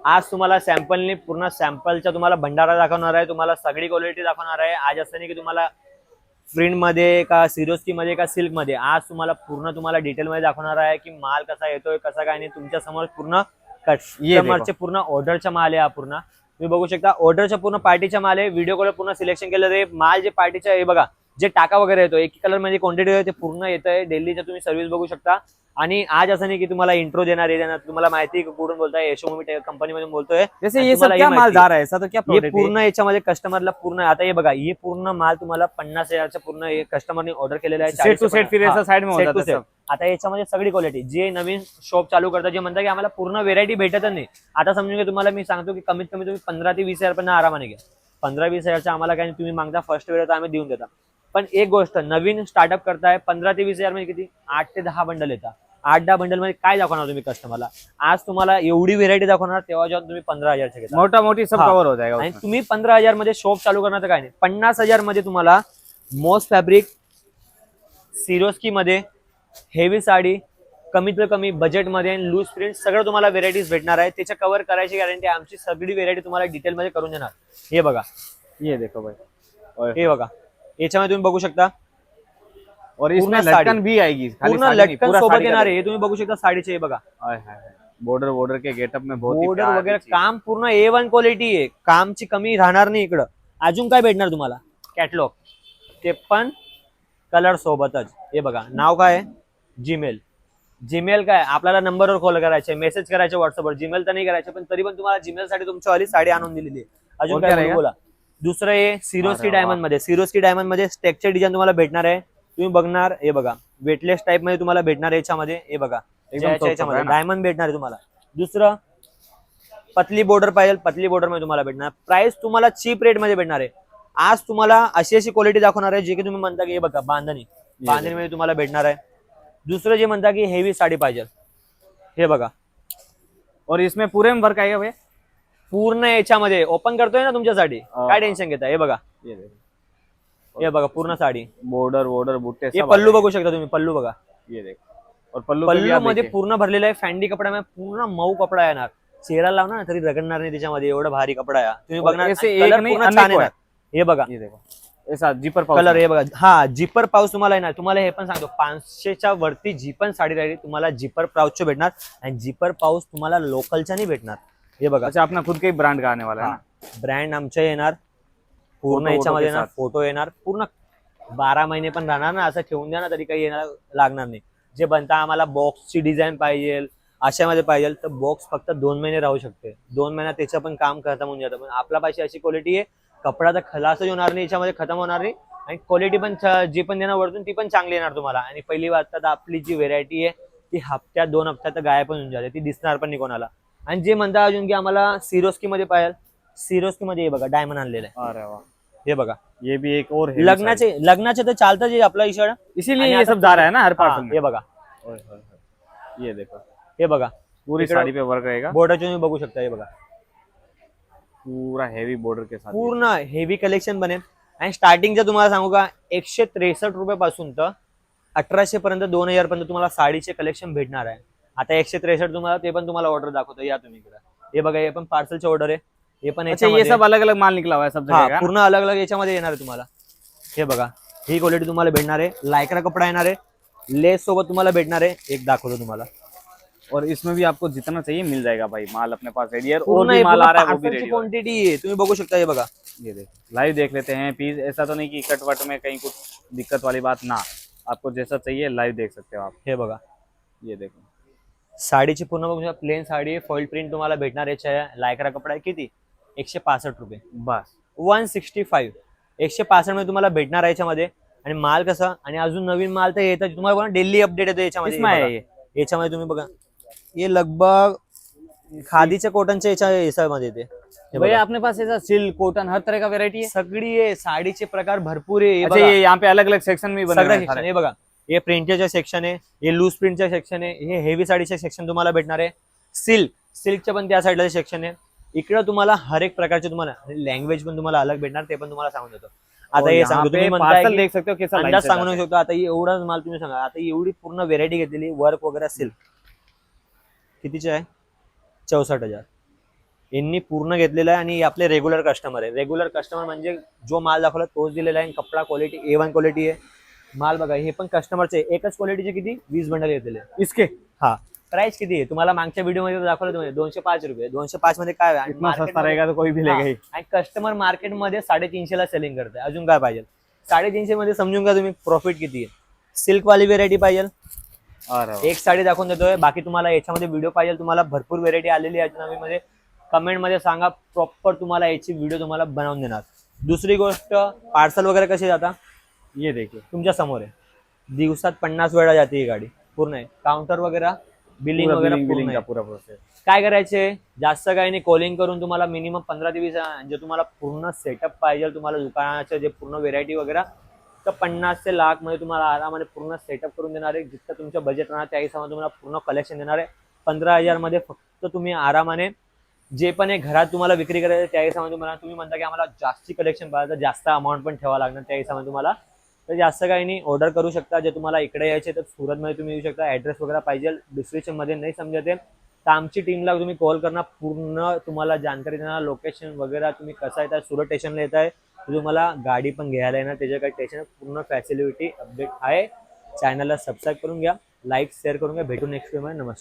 आज तुम्हाला सॅम्पलनी पूर्ण सॅम्पलचा तुम्हाला भंडारा दाखवणार आहे, तुम्हाला सगळी क्वालिटी दाखवणार आहे। आज असं नाही की तुम्हाला प्रिंट मध्ये का सिरोस्की मध्ये का सिल्क मध्ये, आज तुम्हाला पूर्ण तुम्हाला डिटेल मध्ये दाखवणार आहे की माल कसा येतोय कसा काय नाही। तुमच्या समोर पूर्ण कस्टमरचे पूर्ण ऑर्डरचा माल आहे हा पूर्ण। तुम्ही बघू शकता ऑर्डरच्या पूर्ण पार्टीचा माल आहे। व्हिडिओ कॉल पूर्ण सिलेक्शन केलेलं आहे माल जे पार्टीचा आहे बघा, जे टाका वगैरे येतो एक कलर मध्ये क्वांटिटी आहे ते पूर्ण येतंय। दिल्लीच्या तुम्ही सर्व्हिस बघू शकता। आणि आज असं नाही की तुम्हाला इंट्रो देणार आहे, तुम्हाला माहिती आहे कुठून बोलताय, यशोभूमी कंपनी मधून बोलतोय। जैसे ये सब क्या माल जा रहा है, ऐसा तो क्या ये प्रोडक्ट पूर्ण याच्यामध्ये कस्टमरला पूर्ण आता हे बघा, हे पूर्ण माल तुम्हाला 50,000चा पूर्ण कस्टमरने ऑर्डर केलेला आहे। सेट टू सेट फिर ऐसा साइड में होता है। आता याच्यामध्ये सगळी क्वालिटी, जे नवीन शॉप चालू करतात जे म्हणतात की आम्हाला पूर्ण व्हेरायटी भेटत नाही, आता समजून घ्या तुम्हाला मी सांगतो की कमीत कमी तुम्ही 15 ते 20,000 पण आरामाने घ्या। 15-20,000चा आम्हाला काय तुम्ही मागता फर्स्ट वेळ तर आम्ही देऊन देता। पण एक गोष्ट नवीन स्टार्टअप करताय 15 ते 20,000 मध्ये किती 8 ते 10 बंडल येतात। 8-10 बंडल मध्ये काय दाखवणार तुम्ही कस्टमरला? आज तुम्हाला एवढी व्हेरायटी दाखवणार तेव्हा जेव्हा तुम्ही 15,000चे घेता, मोटा मोटी सब कव्हर हो जाएगा। आणि तुम्ही 15,000 मध्ये शॉप चालू करणार तर काय नाही, 50,000 मध्ये तुम्हाला मोस्ट फॅब्रिक सिरोस्की मध्ये हेवी साडी कमीत कमी बजेट मध्ये लूज प्रिंट सगळं तुम्हाला व्हेरायटीज भेटणार आहे। त्याच्या कव्हर करायची गॅरंटी आमची, सगळी व्हेरायटी तुम्हाला डिटेल मध्ये करून देणार। हे बघा, ये देखो भाई, हे बघा याच्यामध्ये तुम्ही बघू शकता और इसमें लटकन भी आएगी, पूर्ण लटकन सोबत येणार आहे। हे तुम्ही बघू शकता साडीचे, हे बघा बॉर्डर के गेटअप में बहुत बॉर्डर वगैरे काम पूर्ण A1 क्वालिटी आहे, कामची कमी राहणार नाही इकडं। अजून काय भेटणार तुम्हाला? कॅटलॉग, ते पण कलर सोबतच। हे बघा नाव काय आहे? जीमेल। जीमेल काय आपल्याला नंबरवर कॉल करायचे, मेसेज करायचे व्हॉट्सअपवर, जीमेल तर नाही करायचे, पण तरी पण तुम्हाला जीमेल साठी तुमच्यावाली साडी आणून दिलेली आहे। अजून काय बोला? दुसरं आहे सिरोस्की डायमंड मध्ये, सिरोस्की डायमंड मध्ये स्टेक्चर डिझाईन तुम्हाला भेटणार आहे। तुम्ही बघणार, हे बघा वेटलेस टाइप मध्ये तुम्हाला भेटणार आहे याच्यामध्ये। हे बघा याच्यामध्ये डायमंड भेटणार आहे तुम्हाला। दुसरं पतली बॉर्डर पाहिजे, पतली बॉर्डर मध्ये तुम्हाला भेटणार। प्राइस तुम्हाला चीप रेट मध्ये भेटणार आहे। आज तुम्हाला अशी क्वालिटी दाखवणार आहे जे की तुम्ही म्हणता की हे बघा बांधणी मध्ये तुम्हाला भेटणार आहे। दुसरं जे म्हणता की हेवी साडी पाहिजे, हे बघा, और इसमें पूरे में वर्क आएगा भैया, पूर्ण याच्यामध्ये ओपन करतोय ना तुमच्यासाठी, काय टेन्शन घेता? हे बघा, हे बघा पूर्ण साडी बॉर्डर बुट्टे, हे पल्लू बघू शकता तुम्ही, पल्लू बघा, ये देखो, और पल्लू मध्ये पूर्ण भरलेला आहे फॅन्डी कपडा में, पूर्ण मऊ कपडा येणार। चेहरा लावणार ना तरी रगडणार नाही त्याच्यामध्ये, एवढं भारी कपडा आहे। तुम्ही बघणार हे बघा, ऐसा जिपर पाउच कलर, हे बघा, हा जिपर पाऊस तुम्हाला येणार। तुम्हाला हे पण सांगतो 500च्या वरती जी पण साडी राहिली तुम्हाला जिपर पाऊच भेटणार, आणि जिपर पाऊस तुम्हाला लोकलच्या नाही भेटणार। हे बघा, अच्छा अपना खुद का ही ब्रांड का आने वाला है, ब्रँड आमच्या येणार पूर्ण याच्यामध्ये येणार, फोटो येणार, पूर्ण 12 महिने पण राहणार ना, असं ठेवून द्या ना तरी काही येणार लागणार नाही। जे बनता आम्हाला बॉक्सची डिझाईन पाहिजे अशामध्ये पाहिजे तर बॉक्स फक्त 2 महिने राहू शकते, 2 महिन्यात त्याचं पण काम खतम होऊन जातं। पण आपल्या पाशी अशी क्वालिटी आहे, कपडा तर खलासच होणार नाही, याच्यामध्ये खतम होणार नाही, आणि क्वालिटी पण जी पण देणार वरतून ती पण चांगली येणार तुम्हाला। आणि पहिली बात तर आपली जी व्हेरायटी आहे ती हप्त्यात 2 हप्त्यात गायब पण होऊन जाते, ती दिसणार पण नाही कोणाला। आणि जे म्हणता अजून की आम्हाला सिरोस्की मध्ये पाहिजे, सिरोस्की मध्ये हे बघा डायमंड आणलेलं आहे। अरे वाह, हे बघा, ये भी एक और लग्नाचे तर चालतं जे आपला इशारा, इसीलिए ये सब जा रहा है ना हर पार्ट में। हे बघा, ये देखो, हे बघा पूरी साड़ी पे वर्क रहेगा, बॉर्डर तुम्ही बघू शकता, हे बघा पूरा हेवी बॉर्डर के साथ पूर्ण हेवी कलेक्शन बनेल। आणि स्टार्टिंगचं तुम्हाला सांगू का 163 रुपये पासून तर 1800 पर्यंत 2000 पर्यंत तुम्हाला साडीचे कलेक्शन भेटणार आहे। आता 163 तुम्हाला ते पण तुम्हाला ऑर्डर दाखवतो, या तुम्ही इकडे, हे बघा हे पण पार्सलचे ऑर्डर आहे, हे पण अच्छा ये सब अलग अलग माल निकला हुआ है सब जगह का, पूर्ण अलग अलग याच्यामध्ये येणार आहे तुम्हाला। हे बघा ही क्वालिटी तुम्हाला भेटणार आहे, लायक्रा कपडा येणार आहे, लेस सोबत तुम्हाला भेटणार आहे, एक दाखवतो तुम्हाला। और इसमें भी आपको जितना चाहिए मिल जाएगा भाई, माल अपने पास रेडी है, और भी माल आ रहा है वो भी रेडी क्वांटिटी है, तुम्ही बघू शकता। हे बघा, ये देखो लाइव देख लेते हैं पीस, ऐसा तो नहीं कि कट वट में कहीं कुछ दिक्कत वाली बात ना, आपको जैसा चाहिए लाइव देख सकते हो आप। हे बघा, ये देखो साडीची पूर्ण बघू शकता, प्लेन साडी आहे, फॉइल प्रिंट तुम्हाला भेटणार आहे, लायक्रा कपडा आहे, किती 165 रुपये बस, 165 165 मध्ये तुम्हाला भेटणार आहे याच्यामध्ये। आणि माल कसा, आणि अजून नवीन माल तर येतं तुम्हाला डेली अपडेट येतो याच्यामध्ये। याच्यामध्ये तुम्ही बघा ये लगभग खादीच्या कॉटनच्या याच्या हिसाबामध्ये येते। भैया अपने पास ऐसा सिल्क कॉटन हर तरह का वेरायटी है, सगळी आहे, साडीचे प्रकार भरपूर आहे। अच्छा ये यहाँ पे अलग अलग सेक्शन भी बने हुए हैं, हे बघा हे प्रिंटचे सेक्शन आहे, हे लूज प्रिंटचे सेक्शन आहे, हे हेवी साडीचे सेक्शन तुम्हाला भेटणार आहे, सिल्कचे पण त्या साईडला सेक्शन आहे। इकडे तुम्हाला हर एक प्रकारचे तुम्हाला लँग्वेज पण तुम्हाला अलग भेटणार, ते पण तुम्हाला सांगून देतो। आता हे सांगतो, तुम्ही पार्सल देख सकते हो कैसा अंदाज सांगू शकतो। आता एवढाच माल तुम्ही सांगा, आता एवढी पूर्ण व्हेरायटी घेतलेली, वर्क वगैरे सिल्क कितीचे आहे? 64,000 यांनी पूर्ण घेतलेलं आहे आणि हे आपले रेग्युलर कस्टमर आहे. रेग्युलर कस्टमर म्हणजे जो माल दाखवला तोच दिलेला आहे. कपडा क्वालिटी A1 क्वालिटी आहे. माल बघा, हे पण कस्टमरचे एकच क्वालिटीचे किती 20 बंडल घेतलेले इसके हा. प्राइस किती आहे तुम्हाला मागच्या व्हिडिओ मध्ये दाखवलं तुम्ही 205 रुपये. 205 मध्ये काय आहे? इतना सस्ता रहेगा तो कोई भी लेगा ही. आणि कस्टमर मार्केटमध्ये 350 ला सेलिंग करते. अजून काय पाहिजे? 350 मध्ये समजून का तुम्ही प्रॉफिट किती आहे. सिल्क वाली व्हेरायटी पाहिजे अरे एक साडी दाखवून देतोय. बाकी तुम्हाला याच्यामध्ये व्हिडिओ पाहिजे, तुम्हाला भरपूर व्हेरायटी आलेली आहे नवीनमध्ये. कमेंट मध्ये सांगा, प्रॉपर तुम्हाला याची व्हिडिओ तुम्हाला बनवून देणार. दुसरी गोष्ट, पार्सल वगैरे कसे जाता ये देखिए तुमच्या समोर आहे. दिवसात 50 वेळा जाते ही गाडी. पूर्ण आहे काउंटर वगैरे, बिलिंग पूरा वगैरे बिलिंग पूर्ण बिलिंग आहे. का पूरा प्रोसेस. काय करायचे जास्त काही नाही, कॉलिंग करून तुम्हाला मिनिमम 15 ते 20 जे तुम्हाला पूर्ण सेटअप पाहिजे तुम्हाला दुकानाचे जे पूर्ण व्हेरायटी वगैरे, तर 50 ते लाख मध्ये तुम्हाला आरामाने पूर्ण सेटअप करून देणार आहे. जितकं तुमचं बजेट राहणार त्या हिशोबाने तुम्हाला पूर्ण कलेक्शन देणार आहे. 15,000 मध्ये फक्त तुम्ही आरामाने जे पण आहे घरात तुम्हाला विक्री करायचं त्या हिशोबाने तुम्हाला, तुम्ही म्हणता की आम्हाला जास्ती कलेक्शन पाहिजे, जास्त अमाऊंट पण ठेवावं लागणार त्या हिशोबाने तुम्हाला, तर जास्त काही नाही ऑर्डर करू शकता. जे तुम्हाला इकडे यायचे तर सुरतमध्ये तुम्ही येऊ शकता. ॲड्रेस वगैरे पाहिजे डिस्क्रिप्शन मध्ये नाही समजत आहे तर आमची टीमला तुम्ही कॉल करणार, पूर्ण तुम्हाला जानकारी देणार. लोकेशन वगैरे तुम्ही कसं येत आहे, सुरत स्टेशनला येत आहे तुम्हाला गाडी पण घ्यायला येणार, त्याच्या काही टेन्शन पूर्ण फॅसिलिटी अपडेट आहे. चॅनलला सबस्क्राईब करून घ्या, लाईक शेअर करून घ्या. भेटू नेक्स्ट मध्ये. नमस्कार.